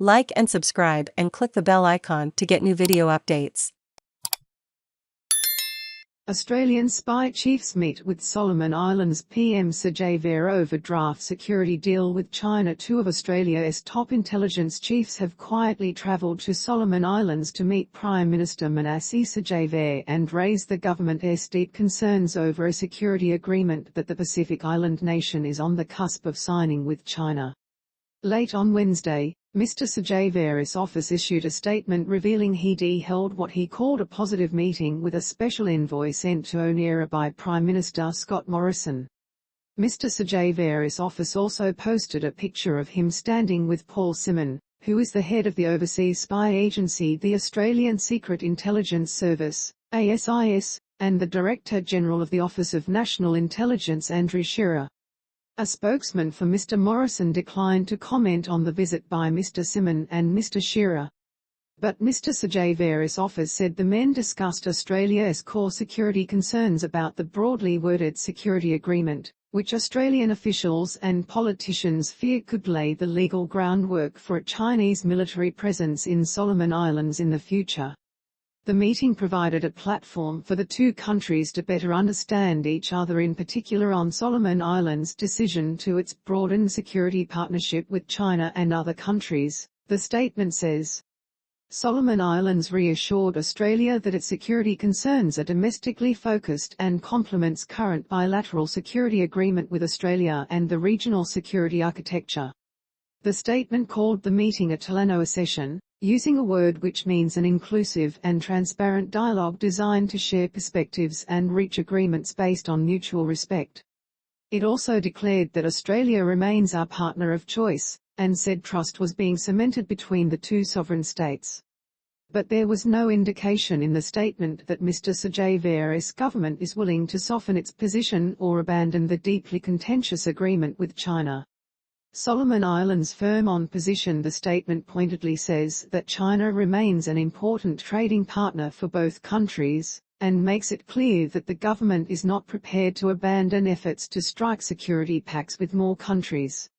Like and subscribe and click the bell icon to get new video updates. Australian spy chiefs meet with Solomon Islands PM Sogavare over draft security deal with China. Two of Australia's top intelligence chiefs have quietly travelled to Solomon Islands to meet Prime Minister Manasseh Sogavare and raise the government's deep concerns over a security agreement that the Pacific island nation is on the cusp of signing with China. Late on Wednesday, Mr Sogavare's office issued a statement revealing he'd held what he called a positive meeting with a special envoy sent to Honiara by Prime Minister Scott Morrison. Mr Sogavare's office also posted a picture of him standing with Paul Symon, who is the head of the overseas spy agency the Australian Secret Intelligence Service, ASIS, and the Director General of the Office of National Intelligence Andrew Shearer. A spokesman for Mr Morrison declined to comment on the visit by Mr Symon and Mr Shearer. But Mr Sogavare's office said the men discussed Australia's core security concerns about the broadly worded security agreement, which Australian officials and politicians fear could lay the legal groundwork for a Chinese military presence in Solomon Islands in the future. The meeting provided a platform for the two countries to better understand each other, in particular on Solomon Islands' decision to its broadened security partnership with China and other countries, the statement says. Solomon Islands reassured Australia that its security concerns are domestically focused and complements current bilateral security agreement with Australia and the regional security architecture. The statement called the meeting a talanoa session, using a word which means an inclusive and transparent dialogue designed to share perspectives and reach agreements based on mutual respect. It also declared that Australia remains our partner of choice, and said trust was being cemented between the two sovereign states. But there was no indication in the statement that Mr Sogavare's government is willing to soften its position or abandon the deeply contentious agreement with China. Solomon Islands' firm on position. The statement pointedly says that China remains an important trading partner for both countries, and makes it clear that the government is not prepared to abandon efforts to strike security pacts with more countries.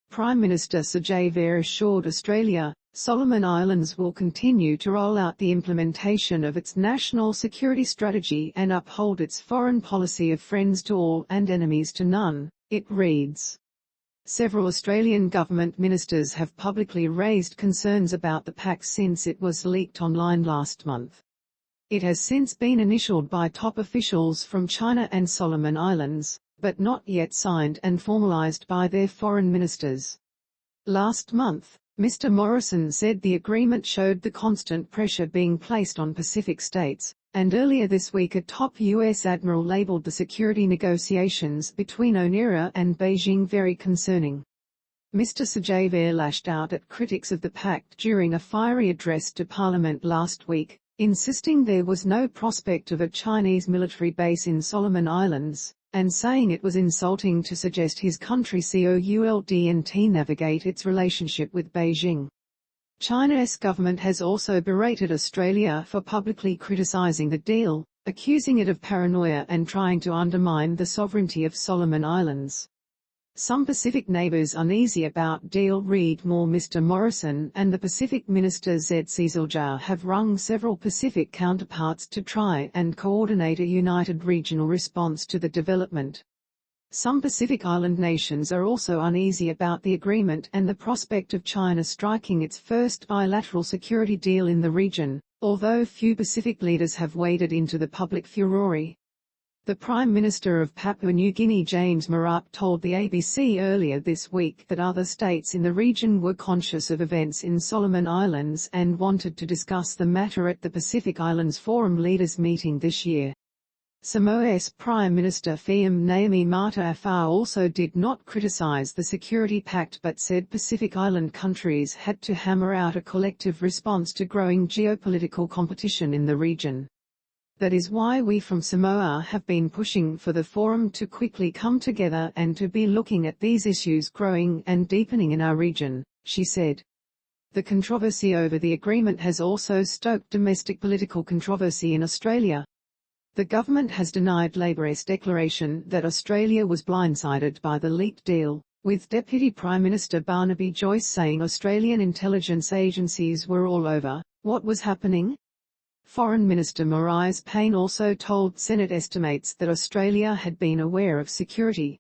Prime Minister Sogavare assured Australia, Solomon Islands will continue to roll out the implementation of its national security strategy and uphold its foreign policy of friends to all and enemies to none, it reads. Several Australian government ministers have publicly raised concerns about the pact since it was leaked online last month. It has since been initialed by top officials from China and Solomon Islands, but not yet signed and formalised by their foreign ministers. Last month, Mr Morrison said the agreement showed the constant pressure being placed on Pacific states, and earlier this week a top US admiral labelled the security negotiations between Honiara and Beijing very concerning. Mr Sogavare lashed out at critics of the pact during a fiery address to Parliament last week, insisting there was no prospect of a Chinese military base in Solomon Islands, and saying it was insulting to suggest his country could navigate its relationship with Beijing. China's government has also berated Australia for publicly criticising the deal, accusing it of paranoia and trying to undermine the sovereignty of Solomon Islands. Some Pacific neighbours uneasy about deal. Read more. Mr Morrison and the Pacific Minister Zed Seselja have rung several Pacific counterparts to try and coordinate a united regional response to the development. Some Pacific Island nations are also uneasy about the agreement and the prospect of China striking its first bilateral security deal in the region, although few Pacific leaders have waded into the public furore. The Prime Minister of Papua New Guinea James Marape told the ABC earlier this week that other states in the region were conscious of events in Solomon Islands and wanted to discuss the matter at the Pacific Islands Forum leaders meeting this year. Samoa's Prime Minister Naomi Marta-Afar also did not criticise the security pact but said Pacific Island countries had to hammer out a collective response to growing geopolitical competition in the region. That is why we from Samoa have been pushing for the forum to quickly come together and to be looking at these issues growing and deepening in our region, she said. The controversy over the agreement has also stoked domestic political controversy in Australia. The government has denied Labor's declaration that Australia was blindsided by the leaked deal, with Deputy Prime Minister Barnaby Joyce saying Australian intelligence agencies were all over what was happening. Foreign Minister Marise Payne also told Senate estimates that Australia had been aware of security